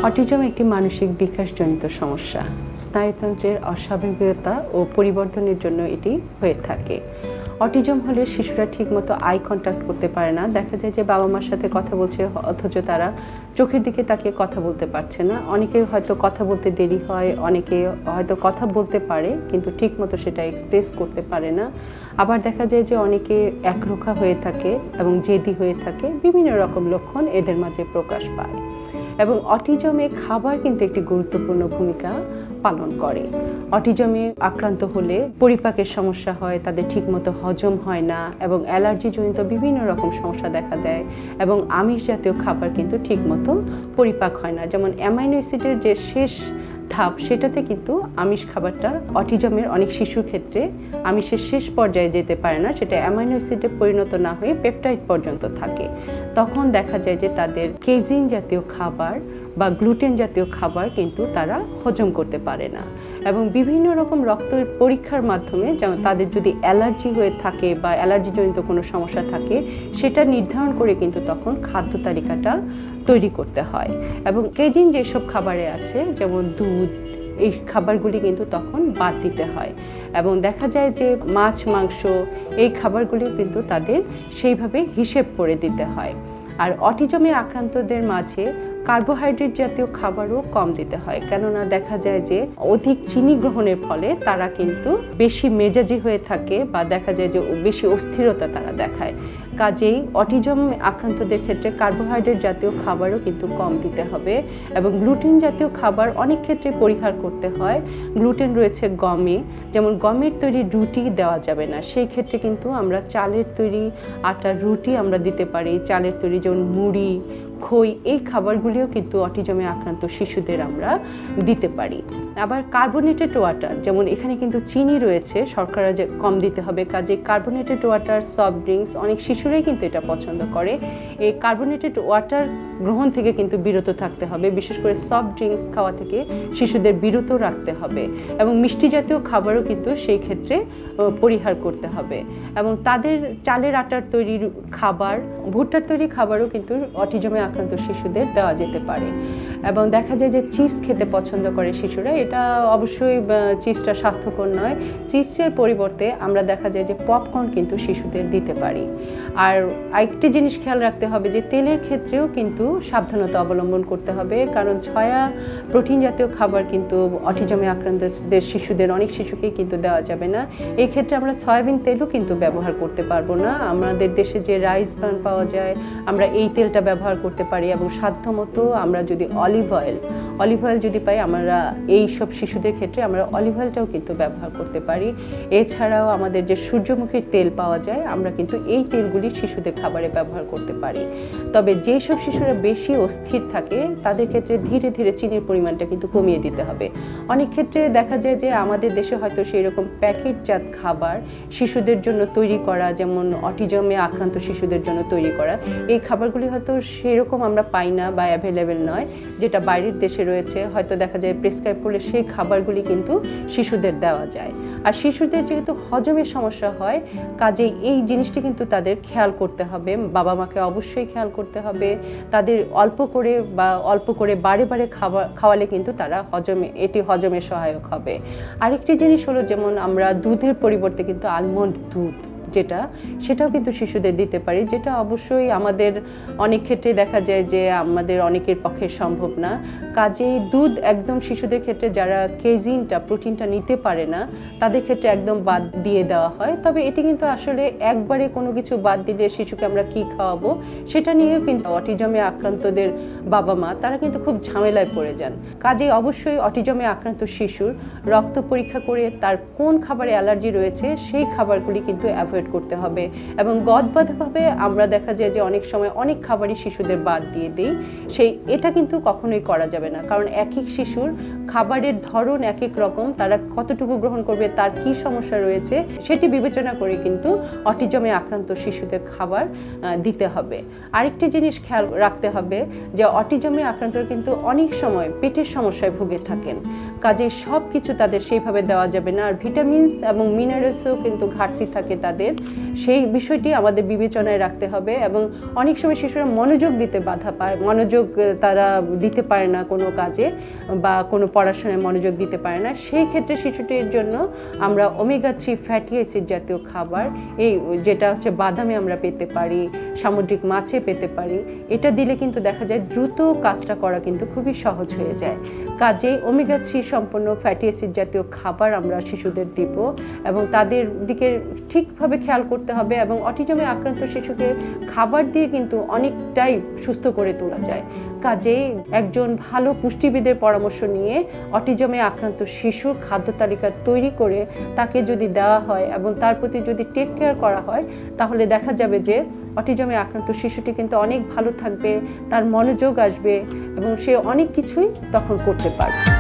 Autism একটি মানসিক বিকাশজনিত সমস্যা। স্নায়ুতন্ত্রের অস্বাভাবিকতা ও পরিবর্তনের জন্য এটি হয়ে থাকে। অটিজম হলে শিশুরা ঠিকমতো আই কন্ট্যাক্ট করতে পারে না। দেখা যায় যে বাবা মার সাথে কথা বলছে অথচ তারা চোখের দিকে তাকিয়ে কথা বলতে পারছে না। অনেকের হয়তো কথা বলতে দেরি হয়, অনেকে হয়তো কথা বলতে পারে কিন্তু ঠিকমতো সেটা এক্সপ্রেস করতে পারে না। আবার দেখা যায় যে অনেকে একরোখা হয়ে থাকে এবং জেদি হয়ে থাকে। বিভিন্ন রকম লক্ষণ এদের মাঝে প্রকাশ পায় এবং অটিজমে খাবার কিন্তু একটি গুরুত্বপূর্ণ ভূমিকা পালন করে। অটিজমে আক্রান্ত হলে পরিপাকের সমস্যা হয়, তাদের ঠিকমতো হজম হয় না এবং অ্যালার্জিজনিত বিভিন্ন রকম সমস্যা দেখা দেয় এবং আমিষ জাতীয় খাবার কিন্তু ঠিকমতো পরিপাক হয় না। যেমন অ্যামাইনো অ্যাসিডের যে শেষ ধাপ, সেটাতে কিন্তু আমিষ খাবারটা অটিজমের অনেক শিশুর ক্ষেত্রে আমিষের শেষ পর্যায়ে যেতে পারে না, সেটা অ্যামাইনো অ্যাসিডে পরিণত না হয়ে পেপটাইড পর্যন্ত থাকে। তখন দেখা যায় যে তাদের কেজিন জাতীয় খাবার বা গ্লুটেন জাতীয় খাবার কিন্তু তারা হজম করতে পারে না এবং বিভিন্ন রকম রক্তের পরীক্ষার মাধ্যমে যেমন তাদের যদি অ্যালার্জি হয়ে থাকে বা অ্যালার্জিজনিত কোনো সমস্যা থাকে সেটা নির্ধারণ করে কিন্তু তখন খাদ্য তালিকাটা তৈরি করতে হয় এবং কেজিন যেসব খাবারে আছে যেমন দুধ, এই খাবারগুলি কিন্তু তখন বাদ দিতে হয় এবং দেখা যায় যে মাছ, মাংস এই খাবারগুলিও কিন্তু তাদের সেইভাবে হিসেব করে দিতে হয়। আর অটিজমে আক্রান্তদের মাঝে কার্বোহাইড্রেট জাতীয় খাবারও কম দিতে হয়, কেননা দেখা যায় যে অধিক চিনি গ্রহণের ফলে তারা কিন্তু বেশি মেজাজি হয়ে থাকে বা দেখা যায় যে বেশি অস্থিরতা তারা দেখায়। কাজেই অটিজম আক্রান্তদের ক্ষেত্রে কার্বোহাইড্রেট জাতীয় খাবারও কিন্তু কম দিতে হবে এবং গ্লুটেন জাতীয় খাবার অনেক ক্ষেত্রে পরিহার করতে হয়। গ্লুটেন রয়েছে গমে, যেমন গমের তৈরি রুটি দেওয়া যাবে না, সেই ক্ষেত্রে কিন্তু আমরা চালের তৈরি আটার রুটি আমরা দিতে পারি। চালের তৈরি যেমন মুড়ি, খই, এই খাবারগুলিও কিন্তু অটিজমে আক্রান্ত শিশুদের আমরা দিতে পারি। আবার কার্বোনেটেড ওয়াটার, যেমন এখানে কিন্তু চিনি রয়েছে, শর্করা যে কম দিতে হবে, কাজে কার্বোনেটেড ওয়াটার, সফট ড্রিঙ্কস অনেক শিশুরাই কিন্তু এটা পছন্দ করে। এই কার্বোনেটেড ওয়াটার গ্রহণ থেকে কিন্তু বিরত থাকতে হবে, বিশেষ করে সফট ড্রিঙ্কস খাওয়া থেকে শিশুদের বিরত রাখতে হবে এবং মিষ্টি জাতীয় খাবারও কিন্তু সেই ক্ষেত্রে পরিহার করতে হবে এবং তাদের চালের আটার তৈরি খাবার, ভুট্টার তৈরি খাবারও কিন্তু অটিজমে আক্রান্ত শিশুদের দেওয়া যেতে পারে এবং দেখা যায় যে চিপস খেতে পছন্দ করে শিশুরা। এটা অবশ্যই চিপসটা স্বাস্থ্যকর নয়। চিপসের পরিবর্তে আমরা দেখা যায় যে পপকর্ন কিন্তু শিশুদের দিতে পারি। আর আরেকটি জিনিস খেয়াল রাখতে হবে যে তেলের ক্ষেত্রেও কিন্তু সাবধানতা অবলম্বন করতে হবে, কারণ সয়া প্রোটিন জাতীয় খাবার কিন্তু অটিজমে আক্রান্তদের শিশুদের অনেক শিশুকেই কিন্তু দেওয়া যাবে না। এই ক্ষেত্রে আমরা সয়াবিন তেলও কিন্তু ব্যবহার করতে পারবো না। আমাদের দেশে যে রাইস ব্রান পাওয়া যায় আমরা এই তেলটা ব্যবহার করতে পারি এবং সাধ্যমতো আমরা যদি অলিভ অয়েল যদি পাই, আমরা এই সব শিশুদের ক্ষেত্রে আমরা অলিভ অয়েলটাও কিন্তু ব্যবহার করতে পারি। এছাড়াও আমাদের যে সূর্যমুখীর তেল পাওয়া যায় আমরা কিন্তু এই তেলগুলি শিশুদের খাবারে ব্যবহার করতে পারি। তবে যেই সব শিশুরা বেশি অস্থির থাকে তাদের ক্ষেত্রে ধীরে ধীরে চিনির পরিমাণটা কিন্তু কমিয়ে দিতে হবে। অনেক ক্ষেত্রে দেখা যায় যে আমাদের দেশে হয়তো সেই রকম প্যাকেটজাত খাবার শিশুদের জন্য তৈরি করা, যেমন অটিজমে আক্রান্ত শিশুদের জন্য তৈরি করা, এই খাবারগুলি হয়তো সেরকম আমরা পাই না বা অ্যাভেলেবেল নয়, যেটা বাইরের দেশে রয়েছে। হয়তো দেখা যায় প্রেসক্রাইব করলে সেই খাবারগুলি কিন্তু শিশুদের দেওয়া যায়। আর শিশুদের যেহেতু হজমের সমস্যা হয়, কাজেই এই জিনিসটি কিন্তু তাদের খেয়াল করতে হবে, বাবা মাকে অবশ্যই খেয়াল করতে হবে। তাদের অল্প করে বারে বারে খাওয়ালে কিন্তু তারা এটি হজমে সহায়ক হবে। আরেকটি জিনিস হলো, যেমন আমরা দুধের পরিবর্তে কিন্তু আলমন্ড দুধ সেটাও কিন্তু শিশুদের দিতে পারি, যেটা অবশ্যই আমাদের অনেক ক্ষেত্রে দেখা যায় যে আমাদের অনেকের পক্ষে সম্ভব না। কাজেই দুধ একদম শিশুদের ক্ষেত্রে যারা প্রোটিনটা নিতে পারে না তাদের ক্ষেত্রে একদম বাদ দিয়ে দেওয়া হয়। তবে এটি কিন্তু আসলে একবারে কোনো কিছু বাদ দিলে শিশুকে আমরা কি খাওয়াবো সেটা নিয়েও কিন্তু অটিজমে আক্রান্তদের বাবা মা তারা কিন্তু খুব ঝামেলায় পড়ে যান। কাজেই অবশ্যই অটিজমে আক্রান্ত শিশুর রক্ত পরীক্ষা করে তার কোন খাবারে অ্যালার্জি রয়েছে সেই খাবারগুলি কিন্তু অ্যাভয়েড করতে হবে এবং গদবাঁধাভাবে আমরা দেখা যায় যে অনেক সময় অনেক খাবারই শিশুদের বাদ দিয়ে দিই, এটা কিন্তু কখনোই করা যাবে না, কারণ এক এক শিশুর খাবারের ধরন এক এক রকম, তারা কতটুকু গ্রহণ করবে, তার কি সমস্যা রয়েছে সেটি বিবেচনা করে কিন্তু অটিজমে আক্রান্ত শিশুদের খাবার দিতে হবে। আরেকটি জিনিস খেয়াল রাখতে হবে যে অটিজমে আক্রান্তরা কিন্তু অনেক সময় পেটের সমস্যায় ভুগে থাকেন, কাজে সব কিছু তাদের সেইভাবে দেওয়া যাবে না। আর ভিটামিনস এবং মিনারেলসও কিন্তু ঘাটতি থাকে তাদের, সেই বিষয়টি আমাদের বিবেচনায় রাখতে হবে। এবং অনেক সময় শিশুরা মনোযোগ দিতে বাধা পায়, মনোযোগ তারা দিতে পারে না কোনো কাজে বা কোনো পড়াশোনায় মনোযোগ দিতে পারে না। সেই ক্ষেত্রে শিশুটির জন্য আমরা ওমেগা 3 ফ্যাটি অ্যাসিড জাতীয় খাবার, এই যেটা হচ্ছে বাদামে আমরা পেতে পারি, সামুদ্রিক মাছে পেতে পারি, এটা দিলে কিন্তু দেখা যায় দ্রুত কাজটা করা কিন্তু খুবই সহজ হয়ে যায়। কাজেই ওমেগা 3 সম্পন্ন ফ্যাটি অ্যাসিড জাতীয় খাবার আমরা শিশুদের দিব এবং তাদের দিকে ঠিকভাবে খেয়াল করতে হবে। এবং অটিজমে আক্রান্ত শিশুকে খাবার দিয়ে কিন্তু অনেকটাই সুস্থ করে তোলা যায়। কাজেই একজন ভালো পুষ্টিবিদের পরামর্শ নিয়ে অটিজমে আক্রান্ত শিশুর খাদ্য তালিকা তৈরি করে তাকে যদি দেওয়া হয় এবং তার প্রতি যদি টেক কেয়ার করা হয়, তাহলে দেখা যাবে যে অটিজমে আক্রান্ত শিশুটি কিন্তু অনেক ভালো থাকবে, তার মনোযোগ আসবে এবং সে অনেক কিছুই তখন করতে পারবে।